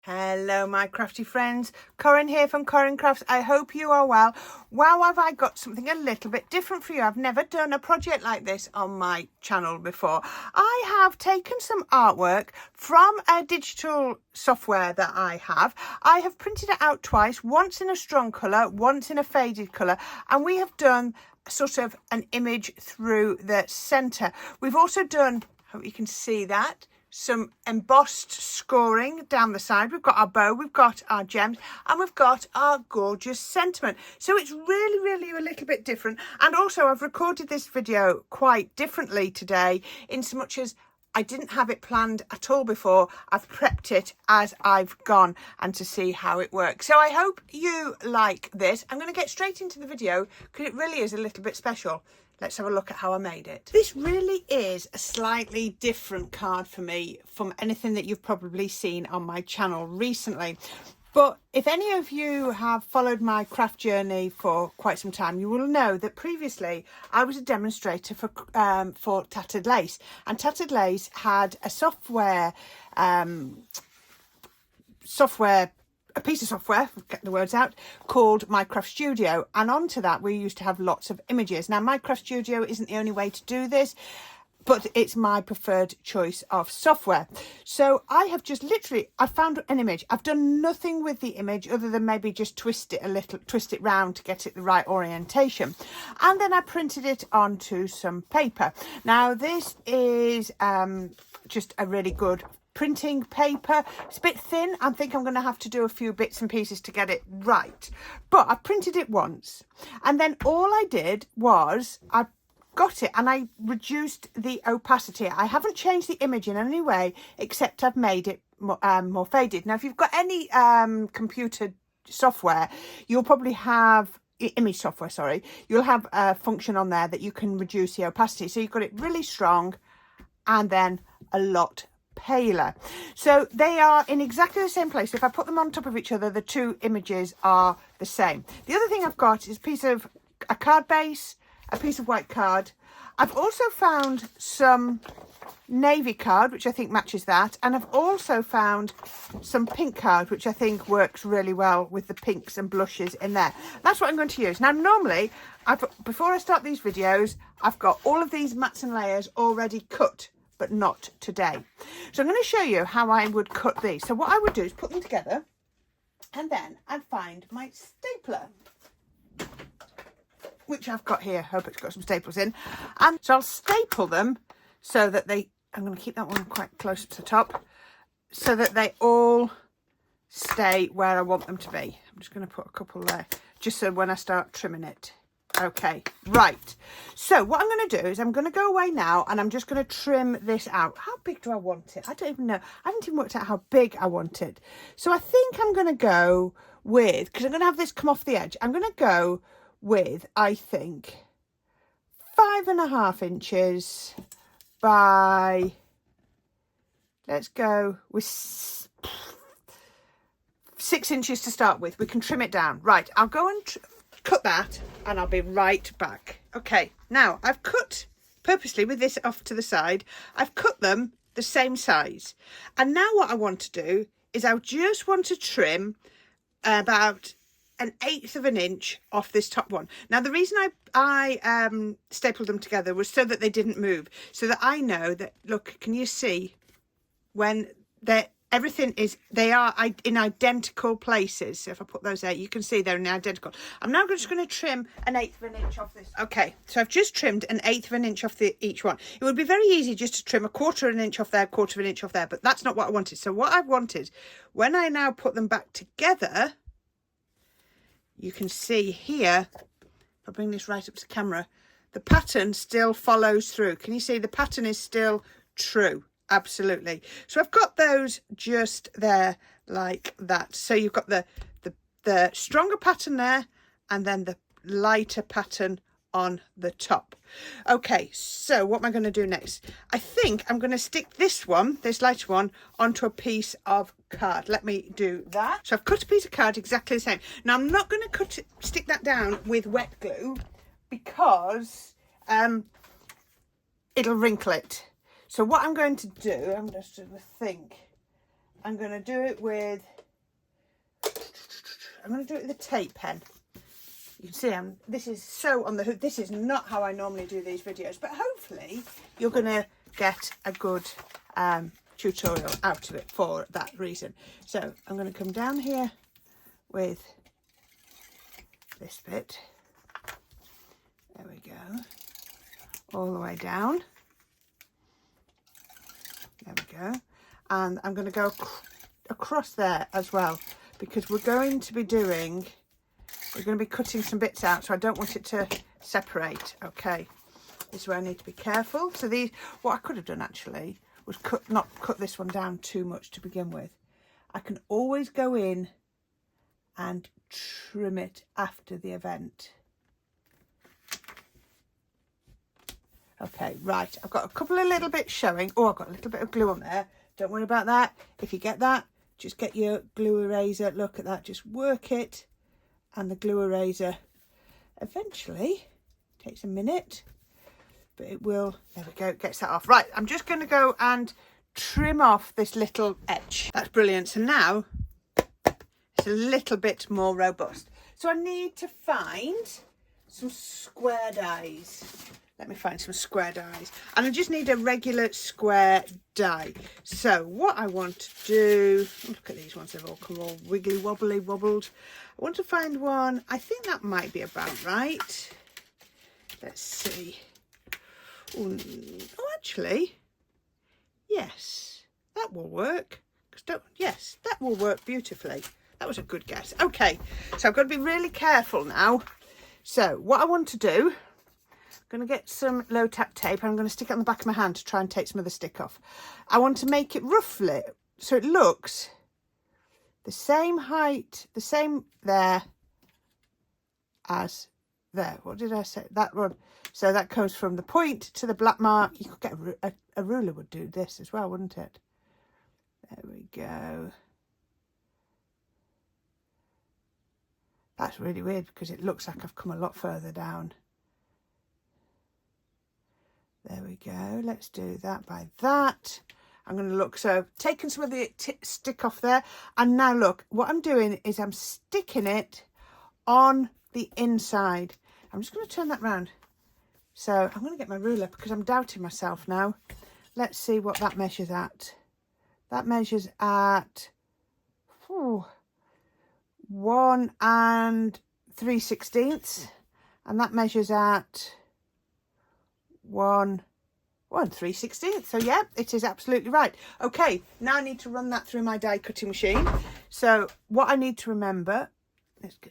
Hello my crafty friends, Corrine here from Corrine Crafts. I hope you are well. Wow, have I got something a little bit different for you. I've never done a project like this on my channel before. I have taken some artwork from a digital software that I have. I have printed it out twice, once in a strong colour, once in a faded colour, and we have done sort of an image through the centre. We've also done, hope you can see that, some embossed scoring down the side. We've got our bow, we've got our gems, and we've got our gorgeous sentiment. So it's really a little bit different. And also I've recorded this video quite differently today, in so much as I didn't have it planned at all before. I've prepped it as I've gone and to see how it works. So I hope you like this. I'm going to get straight into the video because it really is a little bit special. Let's have a look at how I made it. This really is a slightly different card for me from anything that you've probably seen on my channel recently. But if any of you have followed my craft journey for quite some time, you will know that previously I was a demonstrator for Tattered Lace. And Tattered Lace had a a piece of software, get the words out, called Minecraft Studio, and onto that we used to have lots of images. Now Minecraft Studio isn't the only way to do this, but it's my preferred choice of software. So I have just literally, I found an image. I've done nothing with the image other than maybe just twist it round to get it the right orientation. And then I printed it onto some paper. Now this is just a really good printing paper. It's a bit thin. I think I'm going to have to do a few bits and pieces to get it right. But I printed it once, and then all I did was I got it and I reduced the opacity. I haven't changed the image in any way except I've made it more faded. Now if you've got any computer software, you'll probably have image software, sorry, you'll have a function on there that you can reduce the opacity. So you've got it really strong and then a lot paler. So they are in exactly the same place. If I put them on top of each other, the two images are the same. The other thing I've got is a card base, a piece of white card. I've also found some navy card, which I think matches that. And I've also found some pink card, which I think works really well with the pinks and blushes in there. That's what I'm going to use. Now, normally, before I start these videos, I've got all of these mats and layers already cut, but not today. So I'm going to show you how I would cut these. So what I would do is put them together, and then I'd find my stapler, which I've got here. Hope it's got some staples in. And so I'll staple them so that I'm going to keep that one quite close to the top, so that they all stay where I want them to be. I'm just going to put a couple there, just so when I start trimming it. Okay, right. So what I'm going to do is I'm going to go away now and I'm just going to trim this out. How big do I want it? I don't even know. I haven't even worked out how big I want it. So I think I'm going to go with, because I'm going to have this come off the edge, I'm going to go with, I think, 5.5 inches by, let's go with 6 inches to start with. We can trim it down. Right, I'll go and cut that and I'll be right back. Okay, now I've cut purposely with this off to the side. I've cut them the same size, and now what I want to do is I just want to trim about 1/8 of an inch off this top one. Now the reason I stapled them together was so that they didn't move, so that I know that, look, can you see when they are in identical places. So if I put those there, you can see they're in identical. I'm now just going to trim 1/8 of an inch off this. Okay, so I've just trimmed 1/8 of an inch off each one. It would be very easy just to trim 1/4 of an inch off there, 1/4 of an inch off there, but that's not what I wanted. So what I wanted, when I now put them back together, you can see here, if I bring this right up to camera, the pattern still follows through. Can you see the pattern is still true? Absolutely. So I've got those just there like that. So you've got the stronger pattern there, and then the lighter pattern on the top. Okay, so what am I going to do next? I think I'm going to stick this lighter one, onto a piece of card. Let me do that. So I've cut a piece of card exactly the same. Now I'm not going to stick that down with wet glue because it'll wrinkle it. So what I'm going to do, I'm just going to think, I'm going to do it with I'm going to do it with a tape pen. You can see this is so on the hook. This is not how I normally do these videos, but hopefully you're going to get a good tutorial out of it for that reason. So I'm going to come down here with this bit. There we go. All the way down. There we go. And I'm going to go across there as well, because we're going to be cutting some bits out, so I don't want it to separate. Okay, this is where I need to be careful. So these, what I could have done actually was not cut this one down too much to begin with. I can always go in and trim it after the event. Okay, right, I've got a couple of little bits showing. Oh, I've got a little bit of glue on there. Don't worry about that. If you get that, just get your glue eraser. Look at that, just work it. And the glue eraser eventually takes a minute, but it will, there we go, gets that off. Right, I'm just going to go and trim off this little edge. That's brilliant. So now it's a little bit more robust. So I need to find some square dies. Let me find some square dies. And I just need a regular square die. So what I want to do, look at these ones, they've all come all wiggly wobbly wobbled. I want to find one, I think that might be about right. Let's see. Oh, actually, yes, that will work. Yes, that will work beautifully. That was a good guess. Okay, so I've got to be really careful now. So what I want to do, I'm going to get some low tack tape. I'm going to stick it on the back of my hand to try and take some of the stick off. I want to make it roughly so it looks the same height, the same there as there. What did I say? That one. So that goes from the point to the black mark. You could get a ruler would do this as well, wouldn't it? There we go. That's really weird because it looks like I've come a lot further down. There we go. Let's do that by that. I'm going to look, so taking some of the stick off there. And now look, what I'm doing is I'm sticking it on the inside. I'm just going to turn that round. So I'm going to get my ruler because I'm doubting myself now. Let's see what that measures at. That measures at 1 3/16. And that measures at 1 3/16. So yeah, it is absolutely right. Okay, now I need to run that through my die cutting machine. So what I need to remember,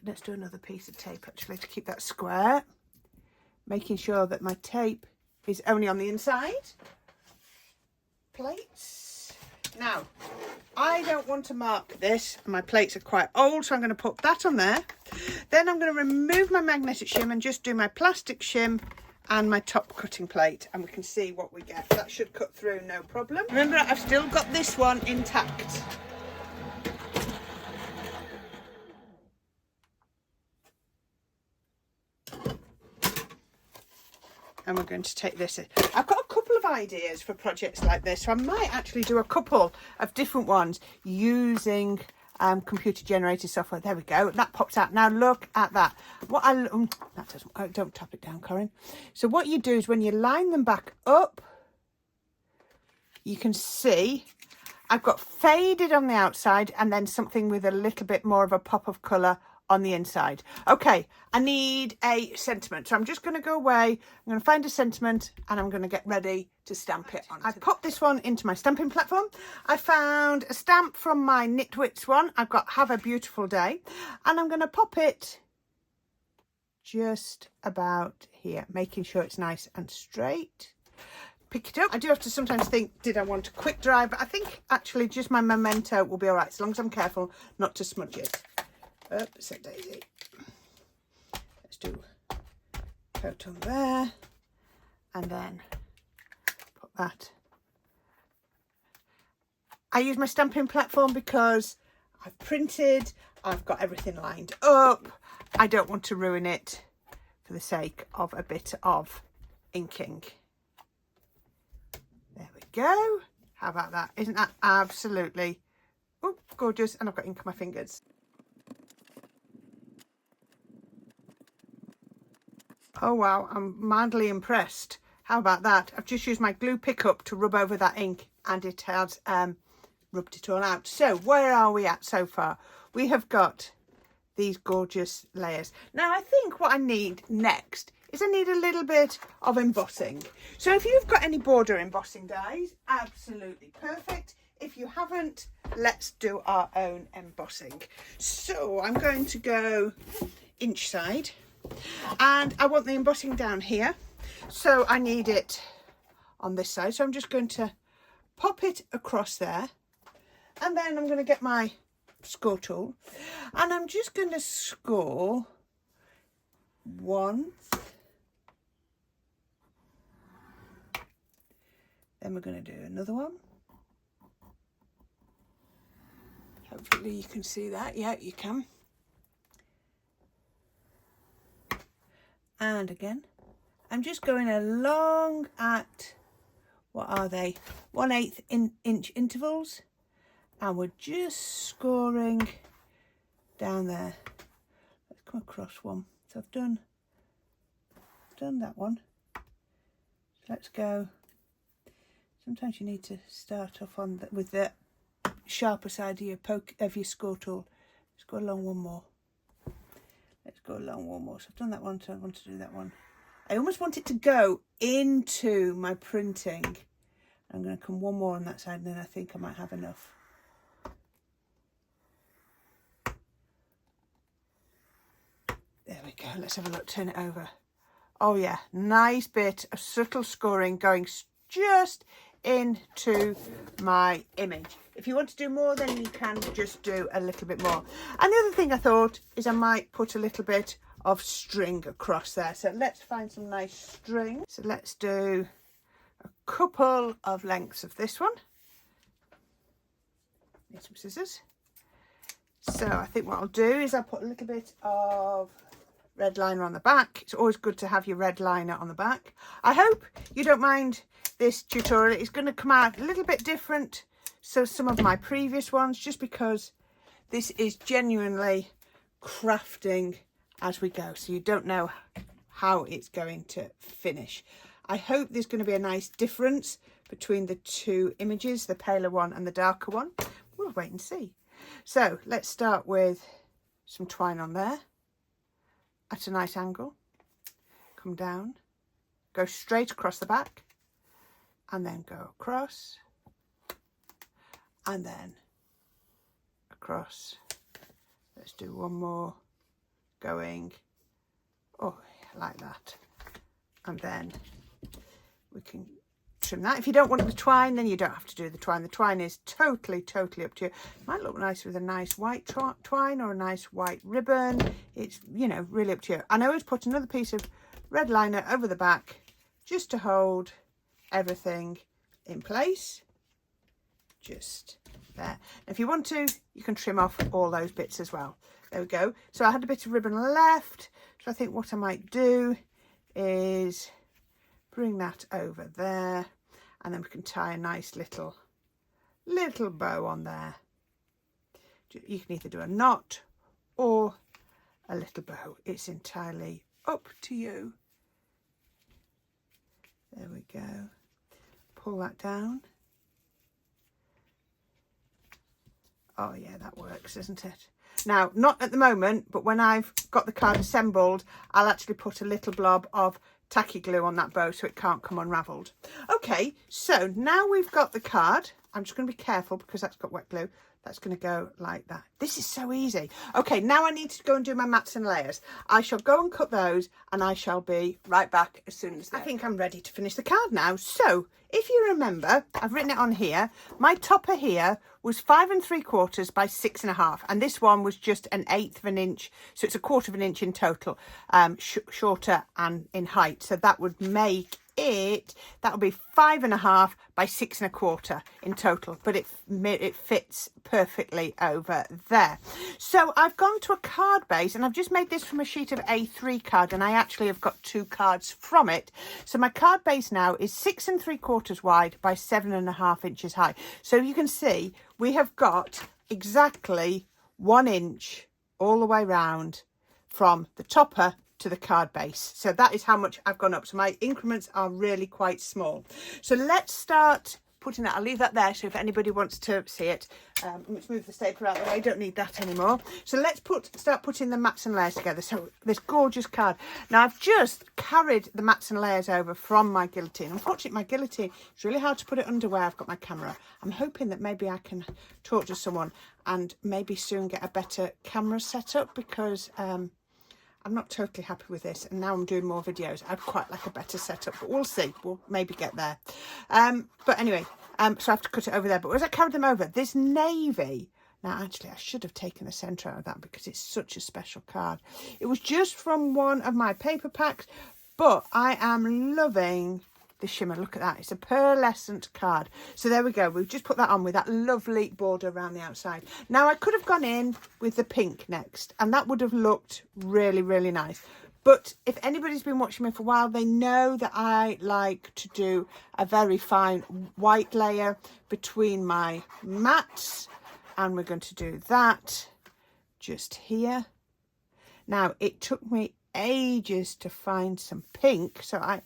let's do another piece of tape actually to keep that square, making sure that my tape is only on the inside plates. Now I don't want to mark this, my plates are quite old, so I'm going to put that on there. Then I'm going to remove my magnetic shim and just do my plastic shim and my top cutting plate, and we can see what we get. That should cut through no problem. Remember, I've still got this one intact. And we're going to take this in. I've got a couple of ideas for projects like this, so I might actually do a couple of different ones using computer generated software. There we go, that pops out. Now look at that. What that doesn't, don't tap it down, Corrine. So what you do is when you line them back up, you can see I've got faded on the outside and then something with a little bit more of a pop of colour on the inside. Okay, I need a sentiment, so I'm just going to go away, I'm going to find a sentiment and I'm going to get ready to stamp it on. I popped this one into my stamping platform. I found a stamp from my Knitwits one. I've got Have a Beautiful Day, and I'm going to pop it just about here, making sure it's nice and straight. Pick it up. I do have to sometimes think, did I want a quick dry, but I think actually just my memento will be all right, as long as I'm careful not to smudge it. So daisy. Let's do coat on there, and then put that. I use my stamping platform because I've printed, I've got everything lined up. I don't want to ruin it for the sake of a bit of inking. There we go. How about that? Isn't that absolutely gorgeous? And I've got ink on my fingers. Oh wow, I'm mildly impressed. How about that? I've just used my glue pickup to rub over that ink and it has rubbed it all out. So where are we at so far? We have got these gorgeous layers. Now I think what I need next is I need a little bit of embossing. So if you've got any border embossing dies, absolutely perfect. If you haven't, let's do our own embossing. So I'm going to go inch side and I want the embossing down here. So I need it on this side. So I'm just going to pop it across there. And then I'm going to get my score tool and I'm just going to score once. Then we're going to do another one. Hopefully you can see that. Yeah, you can. And again, I'm just going along at, what are they? 1/8 inch intervals. And we're just scoring down there. Let's come across one. So I've done that one. So let's go. Sometimes you need to start off on with the sharper side of your score tool. Let's go along one more. Let's go along one more. So I've done that one, so I want to do that one. I almost want it to go into my printing. I'm going to come one more on that side and then I think I might have enough. There we go. Let's have a look. Turn it over. Oh yeah, nice bit of subtle scoring going just into my image. If you want to do more, then you can just do a little bit more. And the other thing I thought is I might put a little bit of string across there. So let's find some nice string. So let's do a couple of lengths of this one. Need some scissors. So I think what I'll do is I'll put a little bit of red liner on the back. It's always good to have your red liner on the back. I hope you don't mind this tutorial. It's going to come out a little bit different so some of my previous ones, just because this is genuinely crafting as we go, so you don't know how it's going to finish. I hope there's going to be a nice difference between the two images, the paler one and the darker one. We'll wait and see. So let's start with some twine on there at a nice angle. Come down, go straight across the back, and then go across, and then across. Let's do one more going, oh, like that. And then we can trim that. If you don't want the twine, then you don't have to do the twine. The twine is totally up to you. It might look nice with a nice white twine or a nice white ribbon. It's, you know, really up to you. And I always put another piece of red liner over the back just to hold everything in place. Just there. If you want to, you can trim off all those bits as well. There we go. So I had a bit of ribbon left. So I think what I might do is bring that over there, and then we can tie a nice little bow on there. You can either do a knot or a little bow. It's entirely up to you. There we go. Pull that down. Oh yeah, that works, doesn't it? Now, not at the moment, but when I've got the card assembled, I'll actually put a little blob of tacky glue on that bow so it can't come unravelled. Okay, so now we've got the card. I'm just going to be careful because that's got wet glue. That's going to go like that. This is so easy. Okay, now I need to go and do my mats and layers. I shall go and cut those and I shall be right back as soon as I think I'm ready to finish the card now. So if you remember, I've written it on here. My topper here was 5 3/4 by 6 1/2, and this one was just 1/8 of an inch. So it's 1/4 of an inch in total, shorter and in height. So that would make it, that would be 5 1/2 by 6 1/4 in total, but it fits perfectly over there. So I've gone to a card base, and I've just made this from a sheet of A3 card, and I actually have got 2 cards from it. So my card base now is 6 3/4 wide by 7 1/2 inches high. So you can see we have got exactly 1 inch all the way round from the topper to the card base. So that is how much I've gone up. So my increments are really quite small. So let's start putting that. I'll leave that there, so if anybody wants to see it. Let's move the stapler out of the way. I don't need that anymore. So let's start putting the mats and layers together. So this gorgeous card. Now I've just carried the mats and layers over from my guillotine. Unfortunately, my guillotine, it's really hard to put it under where I've got my camera. I'm hoping that maybe I can talk to someone and maybe soon get a better camera set up, because I'm not totally happy with this, and now I'm doing more videos. I'd quite like a better setup, but we'll see. We'll maybe get there. But anyway, so I have to cut it over there. But as I carried them over, this navy, now actually I should have taken the centre out of that because it's such a special card. It was just from one of my paper packs, but I am loving the shimmer. Look at that. It's a pearlescent card. So there we go. We've just put that on with that lovely border around the outside. Now I could have gone in with the pink next, and that would have looked really, really nice. But if anybody's been watching me for a while, they know that I like to do a very fine white layer between my mats, and we're going to do that just here. Now it took me ages to find some pink, so I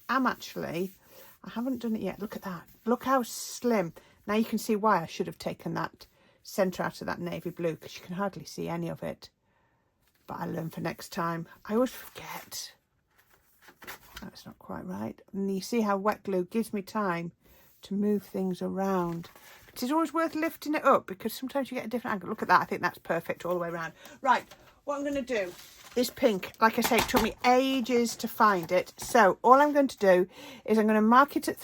haven't done it yet. Look at that. Look how slim. Now you can see why I should have taken that centre out of that navy blue, because you can hardly see any of it. But I learn for next time. I always forget. That's not quite right. And you see how wet glue gives me time to move things around. It is always worth lifting it up, because sometimes you get a different angle. Look at that. I think that's perfect all the way around. Right. What I'm going to do, this pink, like I say, it took me ages to find it. So all I'm going to do is I'm going to mark it at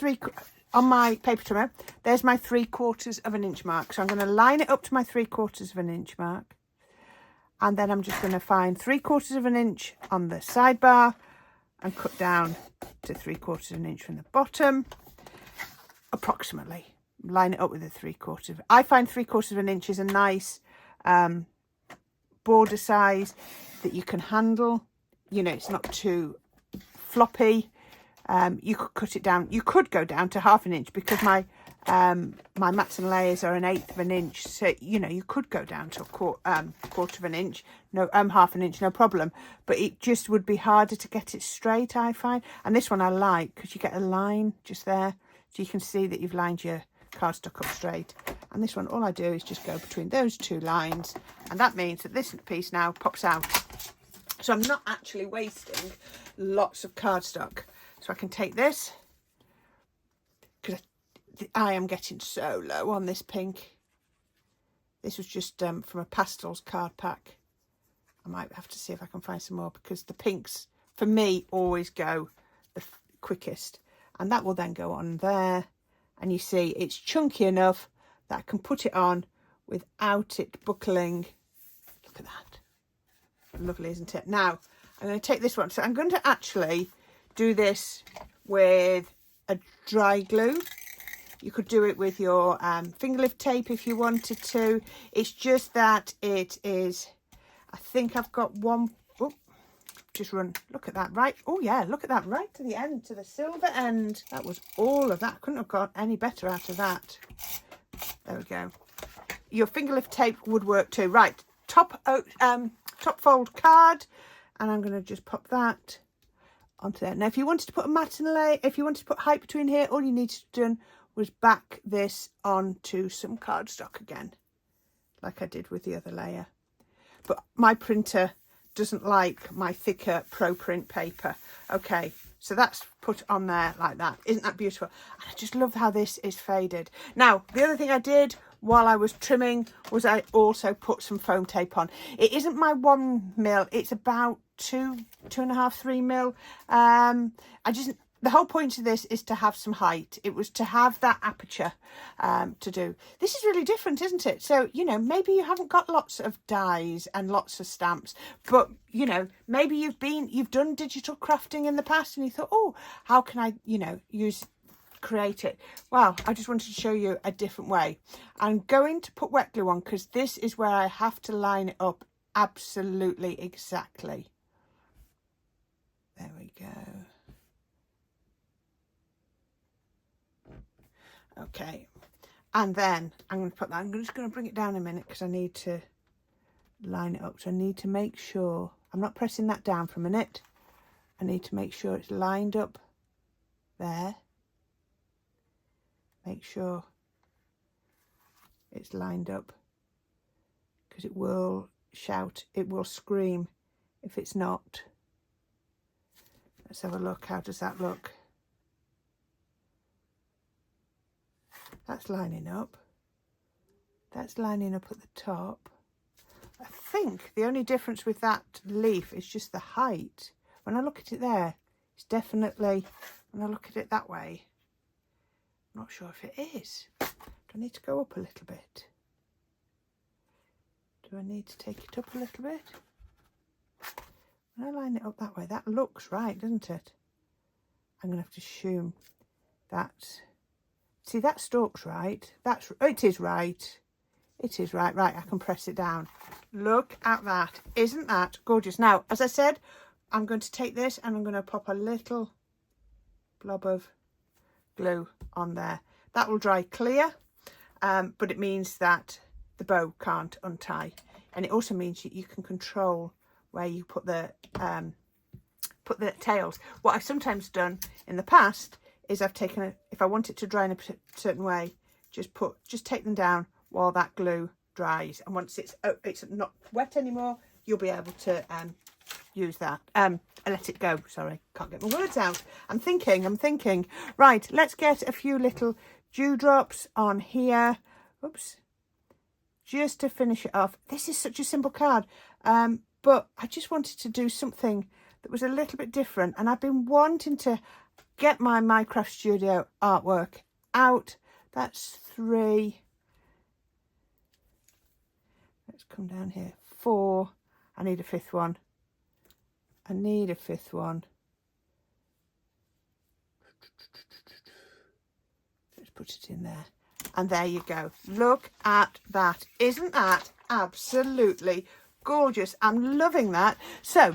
on my paper trimmer. There's my 3/4 of an inch mark. So I'm going to line it up to my 3/4 of an inch mark. And then I'm just going to find 3/4 of an inch on the sidebar and cut down to 3/4 of an inch from the bottom, approximately. Line it up with a 3/4. I find 3/4 of an inch is a nice border size that you can handle. You know, it's not too floppy. You could cut it down. You could go down to 1/2 inch, because my mats and layers are 1/8 of an inch. So, you know, you could go down to a quarter of an inch, no, 1/2 inch, no problem. But it just would be harder to get it straight, I find. And this one I like, because you get a line just there. So you can see that you've lined your cardstock up straight. And this one, all I do is just go between those two lines. And that means that this piece now pops out. So I'm not actually wasting lots of cardstock. So I can take this, because I am getting so low on this pink. This was just from a pastels card pack. I might have to see if I can find some more, because the pinks, for me, always go the quickest. And that will then go on there. And you see, it's chunky enough that I can put it on without it buckling. Look at that. Lovely, isn't it? Now, I'm going to take this one. So I'm going to actually do this with a dry glue. You could do it with your finger lift tape if you wanted to. It's just that it is, I think I've got one, oh, just run, look at that, right, oh yeah, look at that, right to the end, to the silver end. That was all of that. Couldn't have got any better out of that. There we go. Your finger lift tape would work too. Right, top fold card, and I'm going to just pop that onto there. Now if you wanted to put a mat and lay, if you wanted to put height between here, all you needed to do was back this onto some cardstock again, like I did with the other layer. But my printer doesn't like my thicker Pro Print paper. Okay, so that's put on there like that. Isn't that beautiful? And I just love how this is faded. Now, the other thing I did while I was trimming was I also put some foam tape on. It isn't my 1 mil, it's about 2.5, 3 mil. The whole point of this is to have some height. It was to have that aperture to do. This is really different, isn't it? So, you know, maybe you haven't got lots of dies and lots of stamps, but, you know, maybe you've done digital crafting in the past and you thought, oh, how can I, you know, create it? Well, I just wanted to show you a different way. I'm going to put wet glue on, because this is where I have to line it up absolutely exactly. There we go. Okay, and then I'm going to put that, I'm just going to bring it down a minute, because I need to line it up. So I need to make sure I'm not pressing that down for a minute. I need to make sure it's lined up there. Make sure it's lined up, because it will shout, it will scream if it's not. Let's have a look. How does that look? That's lining up. That's lining up at the top. I think the only difference with that leaf is just the height. When I look at it there, it's definitely, when I look at it that way, I'm not sure if it is. Do I need to go up a little bit? Do I need to take it up a little bit? When I line it up that way, that looks right, doesn't it? I'm going to have to assume that. See, that stalk's right. That's, it is right. It is right. Right, I can press it down. Look at that. Isn't that gorgeous? Now, as I said, I'm going to take this and I'm going to pop a little blob of glue on there. That will dry clear, but it means that the bow can't untie. And it also means that you can control where you put the tails. What I've sometimes done in the past is I've taken it, if I want it to dry in a certain way, just take them down while that glue dries, and once it's not wet anymore, you'll be able to use that and let it go. Sorry, can't get my words out. I'm thinking. Right, let's get a few little dewdrops on here. Oops. Just to finish it off. This is such a simple card, but I just wanted to do something that was a little bit different, and I've been wanting to get my Minecraft Studio artwork out. That's 3. Let's come down here. 4. I need a 5th one. I need a 5th one. Let's put it in there. And there you go. Look at that. Isn't that absolutely gorgeous? I'm loving that. So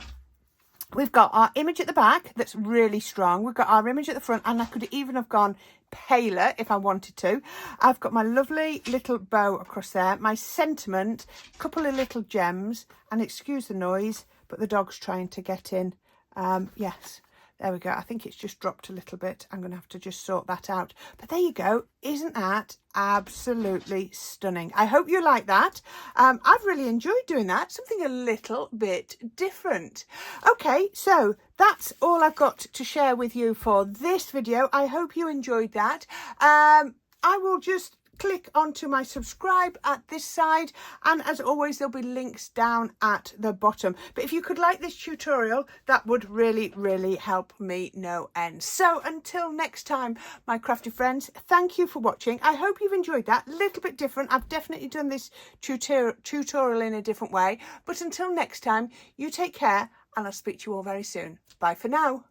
we've got our image at the back that's really strong. We've got our image at the front, and I could even have gone paler if I wanted to. I've got my lovely little bow across there, my sentiment, a couple of little gems, and excuse the noise, but the dog's trying to get in. Yes, there we go. I think it's just dropped a little bit. I'm going to have to just sort that out. But there you go. Isn't that absolutely stunning? I hope you like that. I've really enjoyed doing that. Something a little bit different. Okay, so that's all I've got to share with you for this video. I hope you enjoyed that. I will just click onto my subscribe at this side, and as always there'll be links down at the bottom. But if you could like this tutorial, that would really help me no end. So until next time, my crafty friends, thank you for watching. I hope you've enjoyed that. A little bit different. I've definitely done this tutorial in a different way, but until next time, you take care, and I'll speak to you all very soon. Bye for now.